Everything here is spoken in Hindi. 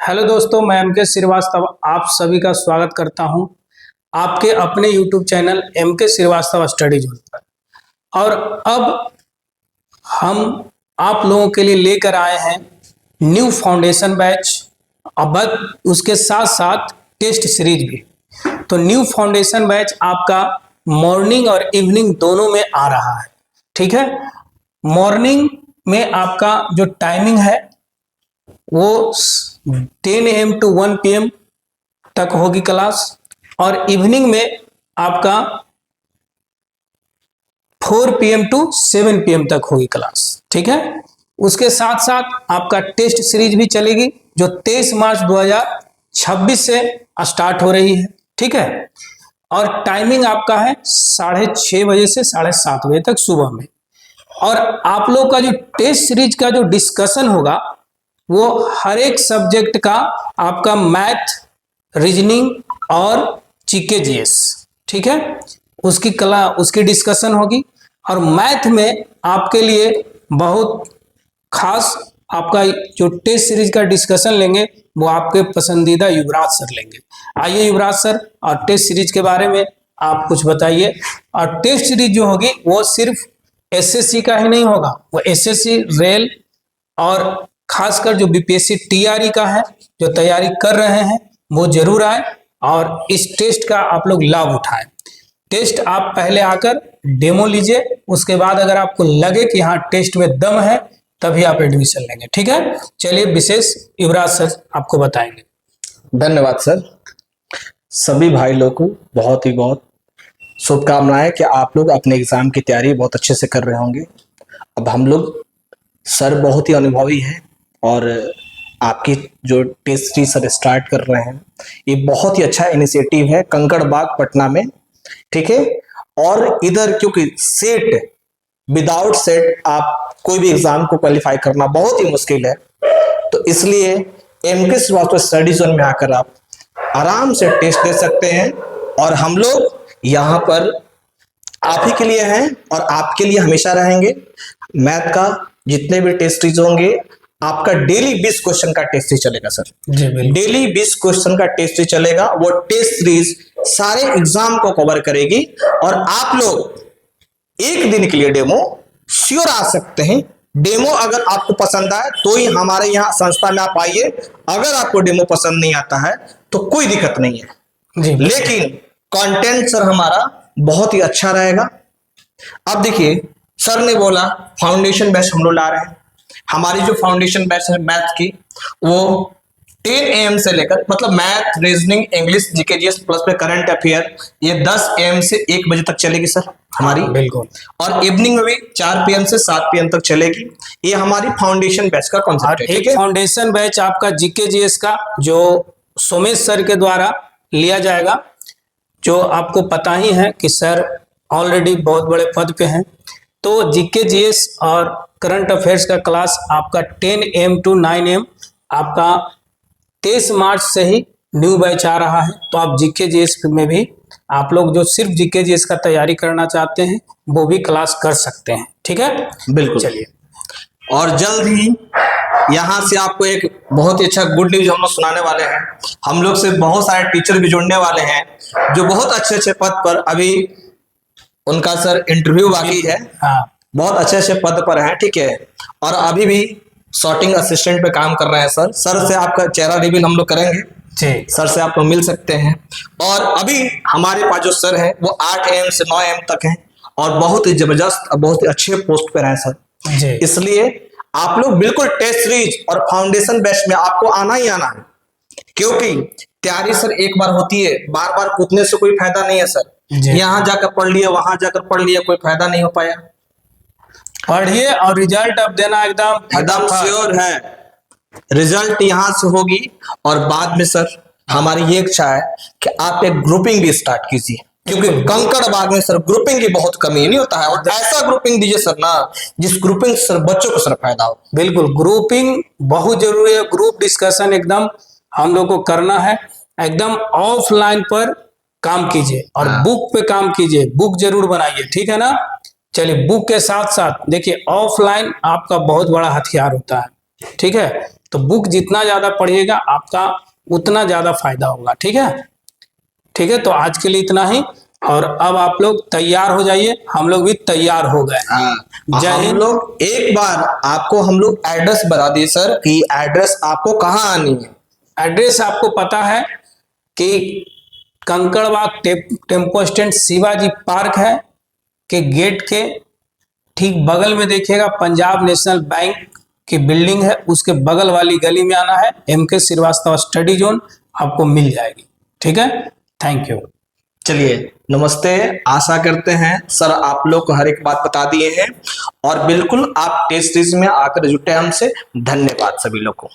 हेलो दोस्तों, मैं एम के श्रीवास्तव आप सभी का स्वागत करता हूं आपके अपने यूट्यूब चैनल एम के श्रीवास्तव स्टडी जोन पर। और अब हम आप लोगों के लिए लेकर आए हैं न्यू फाउंडेशन बैच, अब उसके साथ साथ टेस्ट सीरीज भी। तो न्यू फाउंडेशन बैच आपका मॉर्निंग और इवनिंग दोनों में आ रहा है। ठीक है, मॉर्निंग में आपका जो टाइमिंग है वो 10 AM to 1 PM तक होगी क्लास, और इवनिंग में आपका 4 PM to 7 PM तक होगी क्लास। ठीक है, उसके साथ साथ आपका टेस्ट सीरीज भी चलेगी जो 23 मार्च 2026 से स्टार्ट हो रही है। ठीक है, और टाइमिंग आपका है 6:30 बजे से 7:30 बजे तक सुबह में। और आप लोग का जो टेस्ट सीरीज का जो डिस्कशन होगा वो हर एक सब्जेक्ट का आपका मैथ, रीजनिंग और जीके जीएस, ठीक है, उसकी डिस्कशन होगी। और मैथ में आपके लिए बहुत खास आपका जो टेस्ट सीरीज का डिस्कशन लेंगे वो आपके पसंदीदा युवराज सर लेंगे। आइए युवराज सर, और टेस्ट सीरीज के बारे में आप कुछ बताइए। और टेस्ट सीरीज जो होगी वो सिर्फ एसएससी का ही नहीं होगा, वो एसएससी, रेल और खासकर जो बीपीएससी टीआरई का है, जो तैयारी कर रहे हैं वो जरूर आए और इस टेस्ट का आप लोग लाभ उठाएं। टेस्ट आप पहले आकर डेमो लीजिए, उसके बाद अगर आपको लगे कि हाँ टेस्ट में दम है तभी आप एडमिशन लेंगे। ठीक है, चलिए विशेष युवराज सर आपको बताएंगे। धन्यवाद सर। सभी भाई लोग को बहुत शुभकामनाएं कि आप लोग अपने एग्जाम की तैयारी बहुत अच्छे से कर रहे होंगे। अब हम लोग सर बहुत ही अनुभवी हैं और आपकी जो टेस्ट सीरीज सर स्टार्ट कर रहे हैं ये बहुत ही अच्छा इनिशिएटिव है कंकड़बाग पटना में। ठीक है, और इधर क्योंकि सेट, विदाउट सेट आप कोई भी एग्जाम को क्वालिफाई करना बहुत ही मुश्किल है, तो इसलिए एम के श्रीवास्तव स्टडी जोन में आकर आप आराम से टेस्ट दे सकते हैं। और हम लोग यहाँ पर आप ही के लिए हैं और आपके लिए हमेशा रहेंगे। मैथ का जितने भी टेस्ट सीरीज होंगे आपका डेली 20 क्वेश्चन का टेस्ट सीरीज चलेगा सर। डेली 20 क्वेश्चन का टेस्ट सीरीज चलेगा। वो टेस्ट सीरीज सारे एग्जाम को कवर करेगी और आप लोग एक दिन के लिए डेमो श्योर आ सकते हैं। डेमो अगर आपको पसंद आए तो ही हमारे यहाँ संस्था में आप आइए, अगर आपको डेमो पसंद नहीं आता है तो कोई दिक्कत नहीं है जी। लेकिन कंटेंट सर हमारा बहुत ही अच्छा रहेगा। अब देखिए सर ने बोला फाउंडेशन बैच हम लोग ला रहे हैं। हमारी जो फाउंडेशन बैच है मैथ की वो 10 AM से लेकर, मतलब math, reasoning, English, GK GS plus में करंट अफेयर, ये 10 AM से 1 बजे तक चलेगी सर हमारी। बिल्कुल। और इवनिंग में भी 4 PM से 7 PM तक चलेगी। ये हमारी फाउंडेशन बैच का कॉन्सेप्ट है। एक फाउंडेशन बैच आपका जीके जीएस का जो सोमेश सर के द्वारा लिया जाएगा, जो आपको पता ही है कि सर ऑलरेडी बहुत बड़े पद पे हैं। तो जीके जीएस और करंट अफेयर्स का क्लास आपका 10 AM to 9 AM आपका 23 मार्च से ही न्यू बैच आ रहा है। तो आप जीके जीएस में भी आप लोग जो सिर्फ जीके जीएस का तैयारी करना चाहते हैं वो भी क्लास कर सकते हैं। ठीक है, बिल्कुल। चलिए, और जल्द ही यहाँ से आपको एक बहुत ही अच्छा गुड न्यूज हम लोग सुनाने वाले हैं। हम लोग से बहुत सारे टीचर भी जुड़ने वाले हैं जो बहुत अच्छे पद पर, अभी उनका सर इंटरव्यू बाकी है। हाँ, बहुत अच्छे पद पर हैं। ठीक है, और अभी भी सॉर्टिंग असिस्टेंट पे काम कर रहे हैं सर। सर से आपका चेहरा रिवील हम लोग करेंगे जी। सर से आप लोग मिल सकते हैं। और अभी हमारे पास जो सर है वो 8 AM से 9 AM तक हैं और बहुत ही जबरदस्त, बहुत ही अच्छे पोस्ट पर हैं सर जी। इसलिए आप लोग बिल्कुल टेस्ट सीरीज और फाउंडेशन बैच में आपको आना ही आना है, क्योंकि तैयारी सर एक बार होती है, बार बार कूदने से कोई फायदा नहीं है सर। यहाँ जाकर पढ़ लिया, वहां जाकर पढ़ लिया, कोई फायदा नहीं हो पाया। पढ़िए और रिजल्ट अब देना एकदम श्योर है। रिजल्ट यहाँ से होगी। और बाद में सर हमारी ये इच्छा है कि आप एक ग्रुपिंग भी स्टार्ट कीजिए, क्योंकि कंकड़बाग में सर ग्रुपिंग की बहुत कमी नहीं होता है। और ऐसा ग्रुपिंग दीजिए सर ना जिस ग्रुपिंग से सर बच्चों को सर फायदा हो। बिल्कुल, ग्रुपिंग बहुत जरूरी है। ग्रुप डिस्कशन एकदम हम लोग को करना है। एकदम ऑफलाइन पर काम कीजिए और बुक पे काम कीजिए, बुक जरूर बनाइए। ठीक है ना, चलिए बुक के साथ साथ देखिए ऑफलाइन आपका बहुत बड़ा हथियार होता है। ठीक है, तो बुक जितना ज्यादा पढ़िएगा आपका उतना ज्यादा फायदा होगा। ठीक है, ठीक है। तो आज के लिए इतना ही, और अब आप लोग तैयार हो जाइए, हम लोग भी तैयार हो गए। जय हम हिंद। लोग एक बार आपको हम लोग एड्रेस बता दिए सर कि एड्रेस आपको कहाँ आनी है। एड्रेस आपको पता है कि Kankarbagh tempo stand Shivaji park है के गेट के ठीक बगल में देखिएगा पंजाब नेशनल बैंक की बिल्डिंग है, उसके बगल वाली गली में आना है। MK श्रीवास्तव स्टडी जोन आपको मिल जाएगी। ठीक है, थैंक यू। चलिए नमस्ते, आशा करते हैं सर आप लोग को हर एक बात बता दिए हैं और बिल्कुल आप टेस्ट सीरीज में आकर जुटे हमसे। धन्यवाद सभी लोग को।